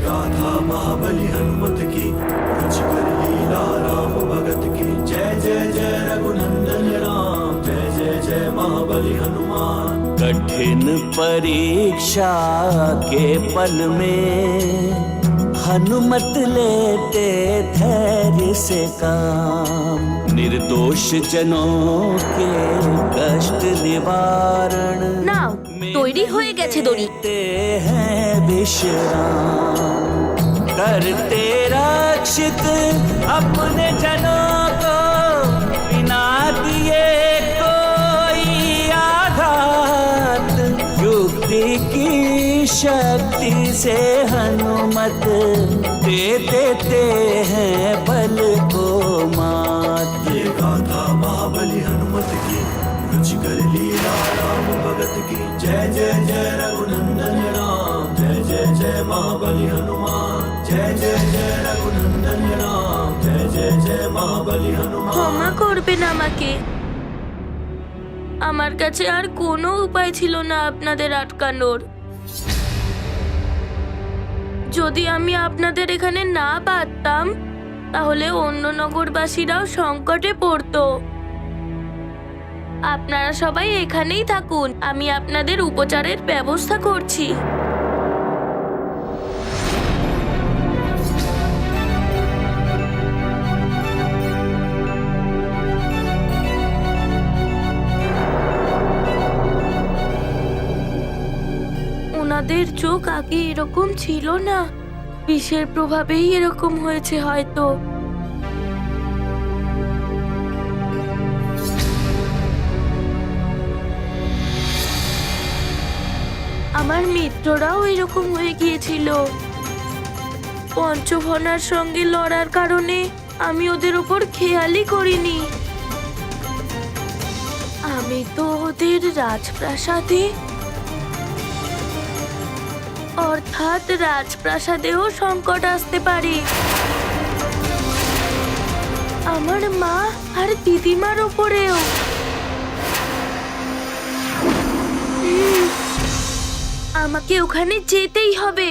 गाथा महाबली हनुमत की, रुचिकर लीला राम भगत की। जय जय जय रघुनंदन राम, जय जय जय महाबली हनुमान। कठिन परीक्षा के पल में हनुमत लेते धैर्य से काम, निर्दोष जनों के कष्ट निवारण নাও তৈরি হয়ে গেছে দড়ি। देते हैं विश्राम, करते रक्षित अपने जनों को, बिना दिए कोई आघात। युक्ति की शक्ति से हनुमत दे देते हैं बल को मात। ये गाथा महाबली हनुमत की, रुचिकर लीला राम भगत की। जय जय जय रघुनंदन राम, जय जय जय महाबली हनुमान। जय जय जय रघुनंदन राम, जय जय जय महाबली हनुमान। ক্ষমা করবেন আমাকে, আমার কাছে আর কোনো উপায় ছিল না আপনাদের আটকানোর। যদি আমি আপনাদের এখানে না পারতাম তাহলে অন্য নগরবাসীরাও সংকটে পড়তো। আপনারা সবাই এখানেই থাকুন, আমি আপনাদের উপচারের ব্যবস্থা করছি। ওনাদের চোখ আগে এরকম ছিল না, বিষের প্রভাবেই এরকম হয়েছে হয়তো। আমার মিত্ররাও এরকম হয়ে গিয়েছিল। পঞ্চভনার সঙ্গে লড়ার কারণে আমি ওদের উপর খেয়ালই করিনি। আমি তো ওদের রাজপ্রাসাদে, অর্থাৎ রাজপ্রাসাদেও সংকট আসতে পারে। আমার মা আর দিদিমার উপরেও। আমাকে ওখানে যেতেই হবে।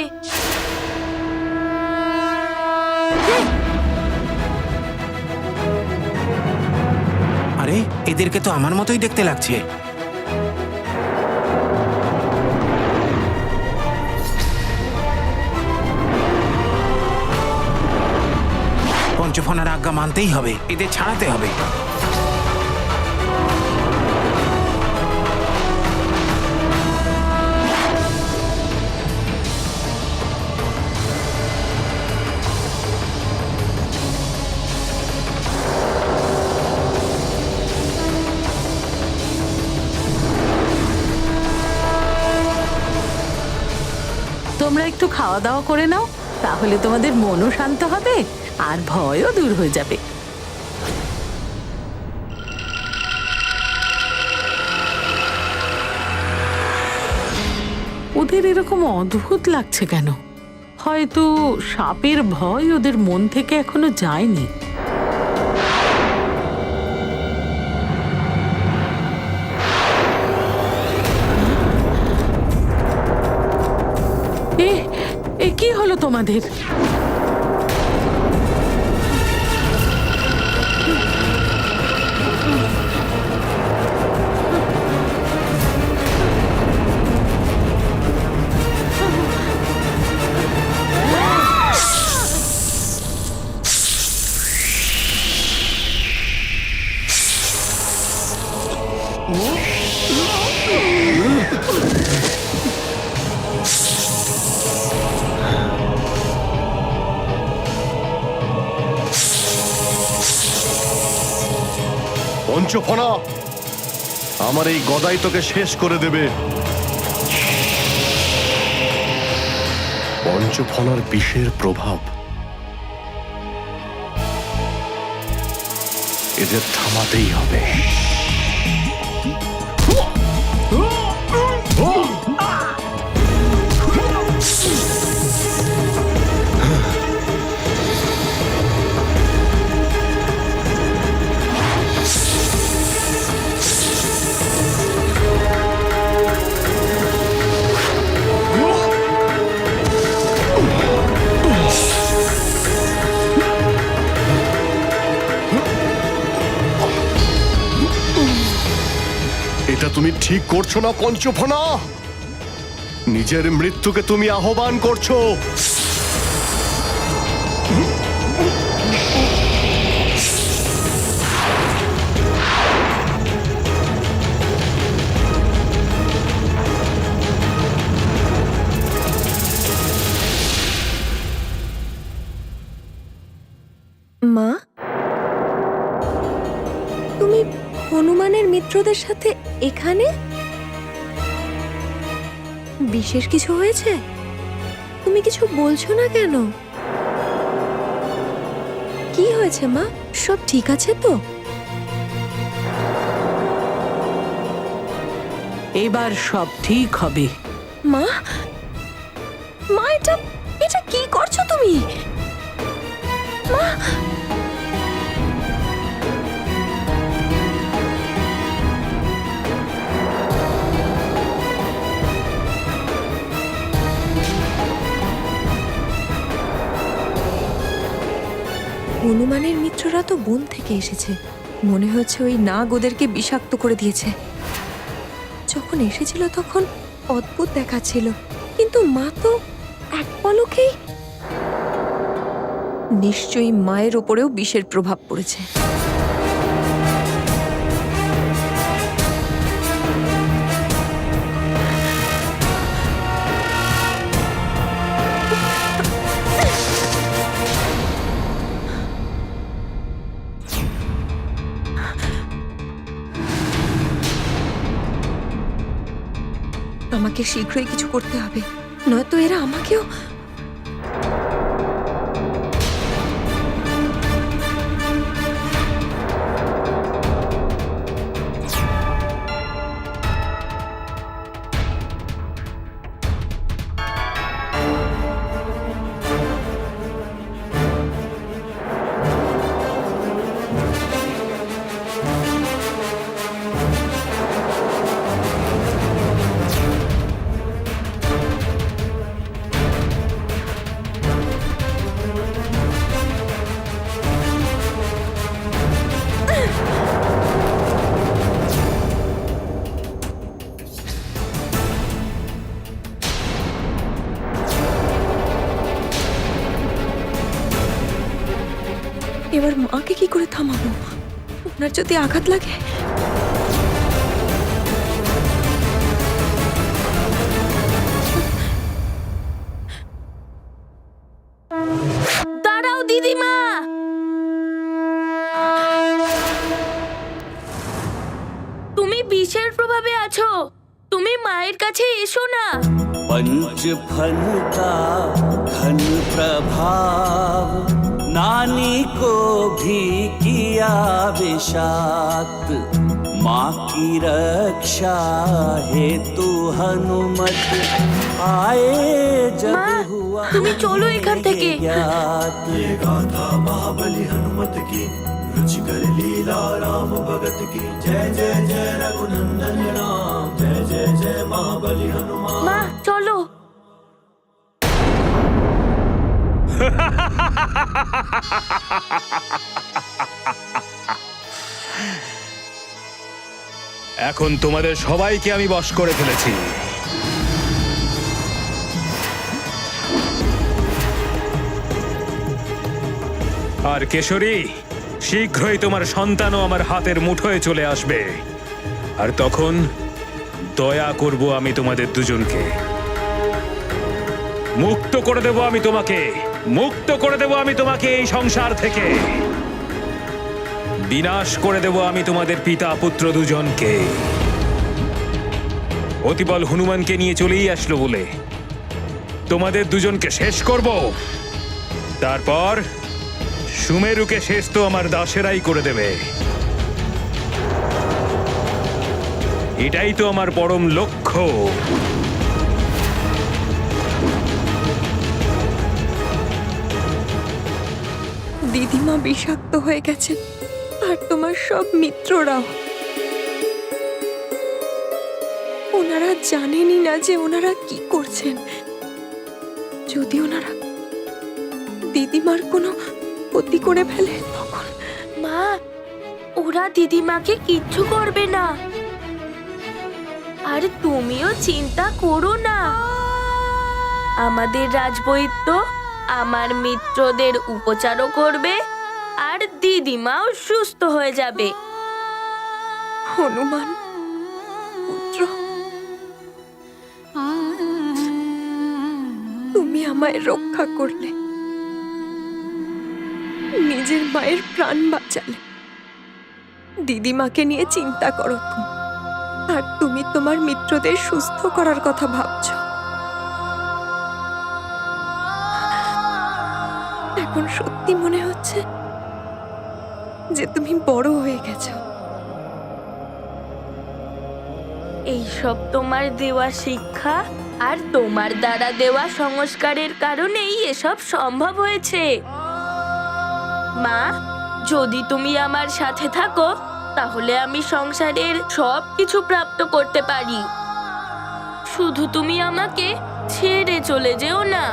আরে এদেরকে তো আমার মতোই দেখতে লাগছে। পঞ্চফনার আজ্ঞা মানতেই হবে, এদের ছাড়াতে হবে। তোমরা একটু খাওয়া দাওয়া করে নাও, তাহলে তোমাদের মনও শান্ত হবে আর ভয়ও দূর হয়ে যাবে। ওদের এরকম অদ্ভুত লাগছে কেন? হয়তো সাপের ভয় ওদের মন থেকে এখনো যায়নি। এ কি হলো তোমাদের? পঞ্চফনা, আমার এই গদাই তোকে শেষ করে দেবে। পঞ্চফনার বিষের প্রভাব, এদের থামাতেই হবে। ঠিক করছো না পঞ্চফনা? নিজের মৃত্যুকে তুমি আহ্বান করছো। মা, তুমি হনুমানের মিত্রদের সাথে এখানে? বিশেষ কিছু হয়েছে? তুমি কিছু বলছো না কেন? কি হয়েছে মা? সব ঠিক আছে তো? এবার সব ঠিক হবে। মা, মা, এটা এটা কি করছো তুমি? মা, হনুমানের মিত্ররা তো বন থেকে এসেছে। মনে হচ্ছে ওই নাগ ওদেরকে বিষাক্ত করে দিয়েছে। যখন এসেছিল তখন অদ্ভুত দেখাচ্ছিল, কিন্তু মা তো এক পলকেই। নিশ্চয়ই মায়ের ওপরেও বিষের প্রভাব পড়েছে। আমাকে শীঘ্রই কিছু করতে হবে, নয়তো এরা আমাকেও। এবার মাকে কি করে থামাবো? ওনার যদি আঘাত লাগে। দাঁড়াও দিদিমা, তুমি বিষের প্রভাবে আছো, তুমি মায়ের কাছে এসো না। पंच फल का घन प्रभाव नानी को भी किया विषाक्त। माँ की रक्षा हेतु हनुमत आए जब মা, हुआ তুমি চলো এখান থেকে। ज्ञात। ये गाथा महाबली हनुमत की, रुचिकर लीला राम भगत की। जय जय जय रघुनंदन राम, जय जय जय महाबली हनुमान। মা চলো। এখন তোমাদের সবাইকে আমি বশ করে ফেলেছি। আর কেশরী, শীঘ্রই তোমার সন্তানও আমার হাতের মুঠোয় চলে আসবে। আর তখন দয়া করব আমি তোমাদের দুজনকে। মুক্ত করে দেব আমি তোমাকে, মুক্ত করে দেব আমি তোমাকে এই সংসার থেকে। বিনাশ করে দেব আমি তোমাদের পিতা পুত্র দুজনকে। অতিবল হনুমানকে নিয়ে চলেই আসলো বলে তোমাদের দুজনকে শেষ করব। তারপর সুমেরুকে শেষ তো আমার দাসেরাই করে দেবে। এটাই তো আমার পরম লক্ষ্য। দিদিমা বিষাক্ত হয়ে গেছে, আর তোমার সব মিত্ররাও। ওনারা জানেনই না যে ওনারা কি করছেন। যদি ওনারা দিদিমার কোনো ক্ষতি করে ফেলে তখন। মা, ওরা দিদিমাকে কিচ্ছু করবে না। আর তুমিও চিন্তা করো না, আমাদের রাজবৈদ্য আমার মিত্রদের উপচারও করবে আর দিদিমাও সুস্থ হয়ে যাবে। হনুমান পুত্র, তুমি আমায় রক্ষা করলে, নিজের মায়ের প্রাণ বাঁচালে। দিদিমাকে নিয়ে চিন্তা করো তুমি, আর তুমি তোমার মিত্রদের সুস্থ করার কথা ভাবছো। এখন সত্যি মনে হচ্ছে যে তুমি বড় হয়ে গেছো। এইসব তোমার দেওয়া শিক্ষা আর তোমার দ্বারা দেওয়া সংস্কারের কারণেই এসব সম্ভব হয়েছে। মা, যদি তুমি আমার সাথে থাকো তাহলে আমি সংসারের সব কিছু প্রাপ্ত করতে পারি। শুধু তুমি আমাকে ছেড়ে চলে যেও না।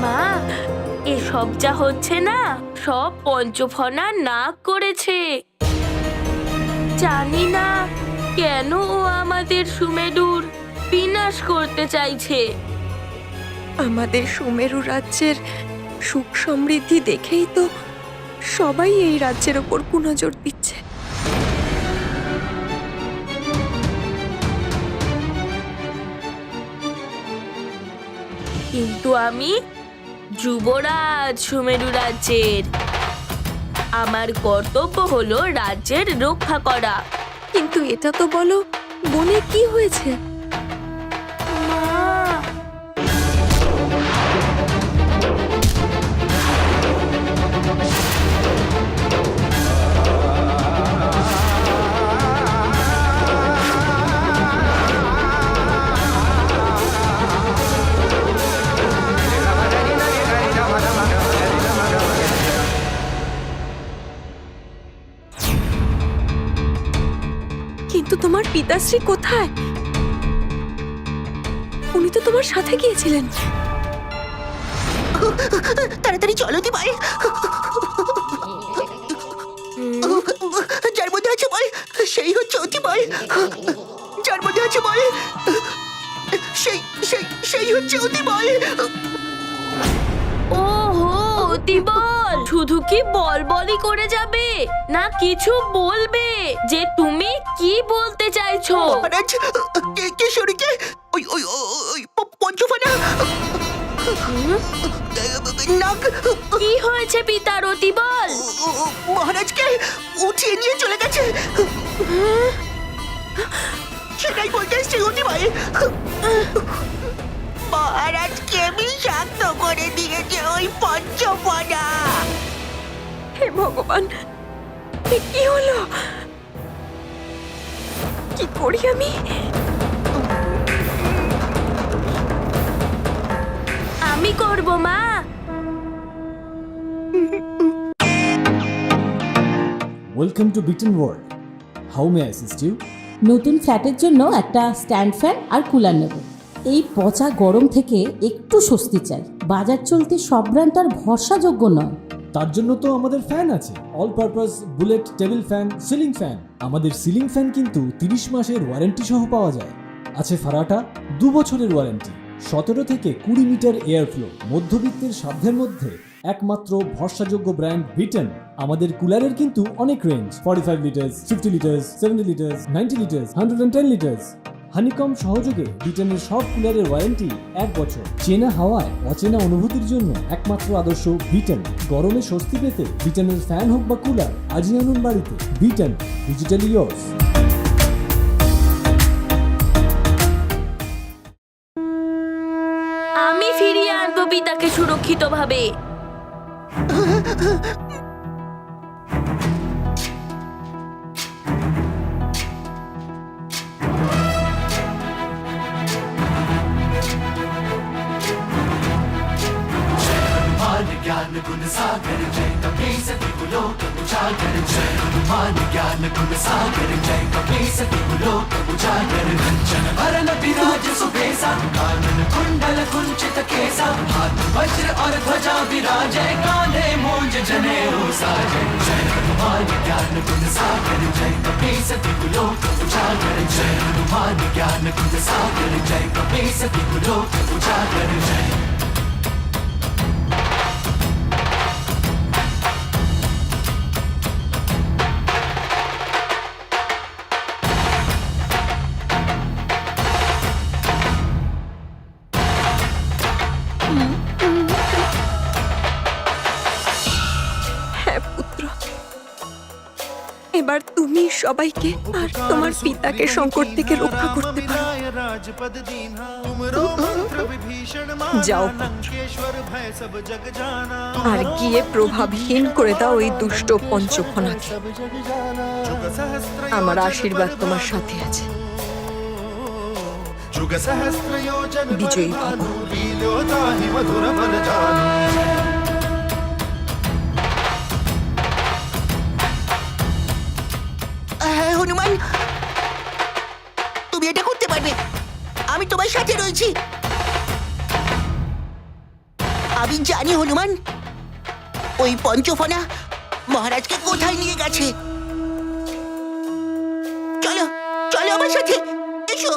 মা, এসব যা হচ্ছে না, সব পঞ্চফনা নাক করেছে। জানি না কেন ও আমাদের সুমেরুর বিনাশ করতে চাইছে। আমাদের সুমেরু রাজ্যের সুখ সমৃদ্ধি দেখেই তো সবাই এই রাজ্যের ওপর কুনজর দিচ্ছে। কিন্তু আমি যুবরাজ সুমেরু রাজ্যের, আমার কর্তব্য হলো রাজ্যের রক্ষা করা। কিন্তু এটা তো বলো, বনে কি হয়েছে? মা, কিন্তু তোমার পিতাশ্রী কোথায়? উনি তো তোমার সাথে গিয়েছিলেন। তাড়াতাড়ি চলো দিবাই, যার মধ্যে আছে বল সেই হচ্ছে অতিবল, যার মধ্যে আছে বল সেই সেই সেই হচ্ছে অতিবল। ওহো, অতিবল শুধু কি বল বলই করে যাবে, না কিছু বলবে যে তুমি কি বলতে চাইছো? মহারাজ, কেশরীকে ওই ওই ওই পঞ্চফানা নাগ কি হয়েছে পিতার অতিবল? মহারাজকে উঠিয়ে নিয়ে চলে গেছে। সেটাই বলতে এসছি অতিবল। মহারাজকে বিষাক্ত করে দিয়েছে ওই পঞ্চফানা। হে ভগবান, এ কি হলো? কি করি আমি? আমি করব মা। Welcome to Beaten World. How may I assist you? নতুন ফ্ল্যাটের জন্য একটা স্ট্যান্ড ফ্যান আর কুলার নেব। এই পচা গরম থেকে একটু স্বস্তি চাই। বাজার চলতে সব ব্র্যান্ড আর ভরসাযোগ্য নয়। তার জন্য তো আমাদের ফ্যান আছে, all purpose bullet table fan, ceiling fan. আমাদের সিলিং ফ্যান কিন্তু 30 মাসের ওয়ারেন্টি সহ পাওয়া যায়। আছে ফারাটা 2 বছরের ওয়ারেন্টি, 17 থেকে 20 মিটার এয়ার ফ্লো। মধ্যবিত্তের সাধ্যের মধ্যে একমাত্র ভরসাযোগ্য ব্র্যান্ড বিটেন। আমাদের কুলারের কিন্তু অনেক range, 45 litres, 50 litres, 70 litres, 90 litres, 110 litres. Honeycomb সহযোগে বিটেনের সব কুলারের ওয়ারেন্টি 1 বছর। চেনা হাওয়ায় অচেনা অনুভূতির জন্য একমাত্র আদর্শ বিটেন। গরমে স্বস্তি পেতে বিটেনের ফ্যান হোক বা কুলার, আজই আনুন বাড়িতে। Beaten, digitally yours. আমি ফিরিয়ে আনবো পিতাকে সুরক্ষিতভাবে। ज्ञान गुण सागर जय कपी सती लोक उजागर। सागर जय हनुमान ज्ञान गुण सागर जय कपीस तिहु लोक उजागर कंचन बरन विराज सुबेसा कानन कुंडल कुंचित केसा हाथ वज्र और ध्वजा विराजै कांधे मूंज जनेऊ साजै जय हनुमान ज्ञान गुण सागर जय कपीस तिहु लोक उजागर जय हनुमान ज्ञान गुण सागर जय कपीस तिहु लोक उजागर जय। হ্যাঁ পুত্র, এবার তুমি সবাইকে আর তোমার পিতাকে সংকট থেকে রক্ষা করতে পারো। যাও আর গিয়ে প্রভাবহীন করে দাও ওই দুষ্ট পঞ্চফনাকে। আমার আশীর্বাদ তোমার সাথে আছে। বিজয়ী ভব। হ্যাঁ হনুমান, তুমি এটা করতে পারবে, আমি তোমার সাথে রয়েছি। আমি জানি হনুমান, ওই পঞ্চফনা মহারাজকে কোথায় নিয়ে গেছে। চলো চলো আমার সাথে, এসো।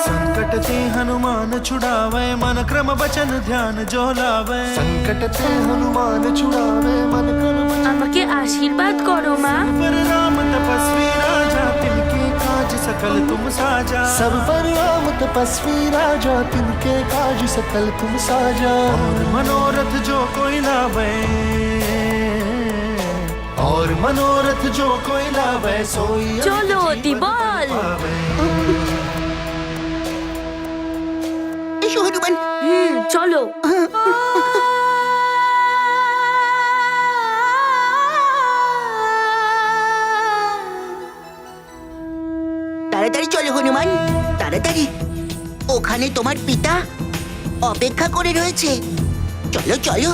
संकट ते हनुमान छुड़ावे मन क्रम बचन ध्यान जो लावे संकट ते हनुमान छुड़ावे मन क्रम আমাকে আশীর্বাদ করো মা। पर राम तपस्वी राजा तिनके काज सकल तुम साजा सब पर राम तपस्वी राजा तिनके काज सकल तुम साजा और मनोरथ जो कोई लावे और मनोरथ जो कोई लावे सोई চলো অতি বল। এসো হনুমান। চলো। তাড়াতাড়ি চলো হনুমান, তাড়াতাড়ি। ওখানে তোমার পিতা অপেক্ষা করে রয়েছে। চলো চলো।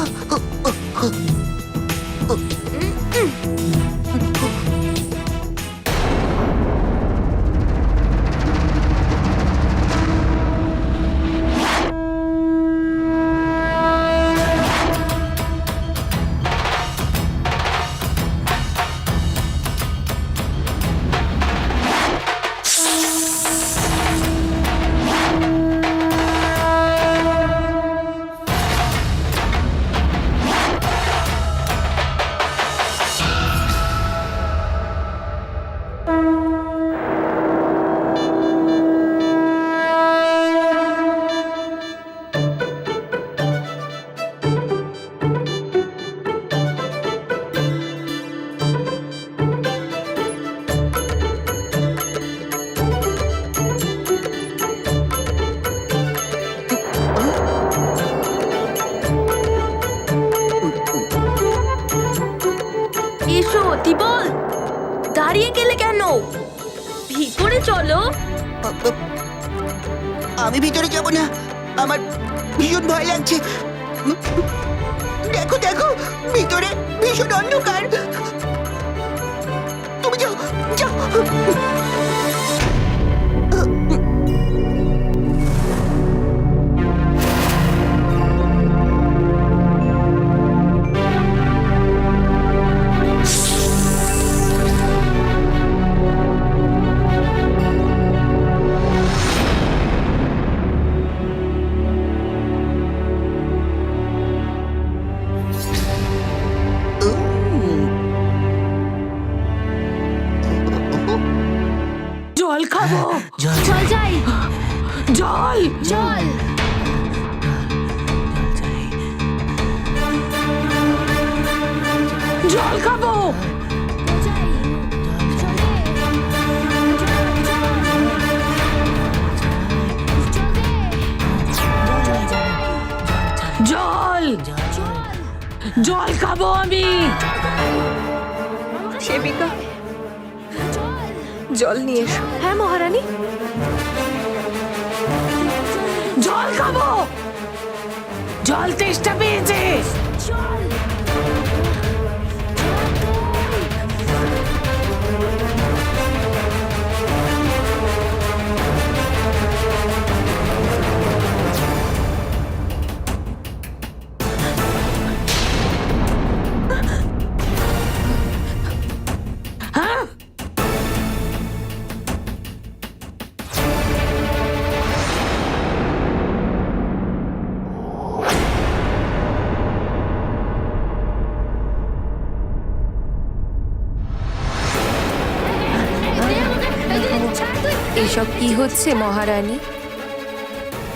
এসো অতি বল। দাঁড়িয়ে গেলে কেন? ভিতরে চলো। আমি ভিতরে যাব না, আমার ভীষণ ভয় লাগছে। দেখো দেখো, ভিতরে ভীষণ অন্ধকার। তুমি যাও যাও। জল খাবো। চল যাই। জল চল। জল খাবো। জল জল খাবো আমি। সেবিকা, জল নিয়ে এসো। হ্যাঁ মহারানী। জল খাবো। জল তেষ্টা পেয়েছে। চল। এসব কি হচ্ছে মহারানী?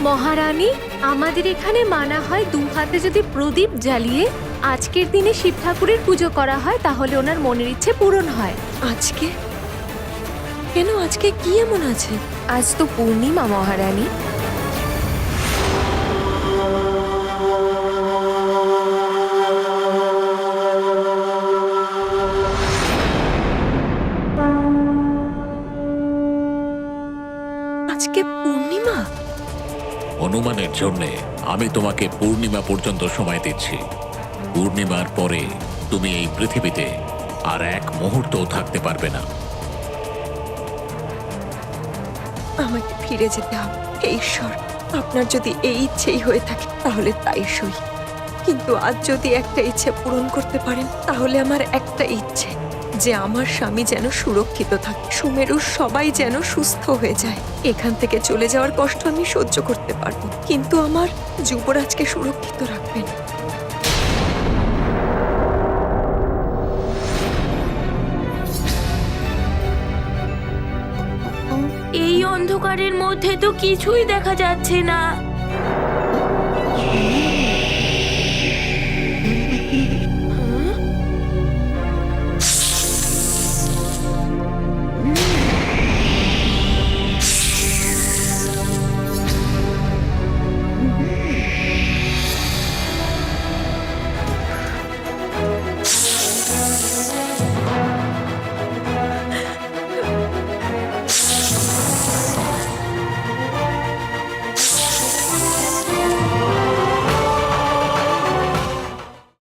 মহারানী, আমাদের এখানে মানা হয় দু হাতে যদি প্রদীপ জ্বালিয়ে আজকের দিনে শিব ঠাকুরের পুজো করা হয় তাহলে ওনার মনের ইচ্ছে পূরণ হয়। আজকে কেন? আজকে কি এমন আছে? আজ তো পূর্ণিমা মহারানী। আজকে পূর্ণিমা? অনুমানের জন্য আমি তোমাকে পূর্ণিমা পর্যন্ত সময় দিচ্ছি। পূর্ণিমার পরে তুমি এই পৃথিবীতে আর এক মুহূর্তও থাকতে পারবে না। আমাকে ফিরে যেতে হবে। হে ঈশ্বর, আপনার যদি এই ইচ্ছেই হয়ে থাকে তাহলে তাই সই। কিন্তু আজ যদি একটা ইচ্ছে পূরণ করতে পারেন তাহলে আমার একটা ইচ্ছে, যে আমার স্বামী যেন সুরক্ষিত থাকে, সুমেরুর সবাই যেন সুস্থ হয়ে যায়। এখান থেকে চলে যাওয়ার কষ্ট আমি সহ্য করতে পারবো, কিন্তু আমার যুবরাজকে সুরক্ষিত রাখবেন। এই অন্ধকারের মধ্যে তো কিছুই দেখা যাচ্ছে না।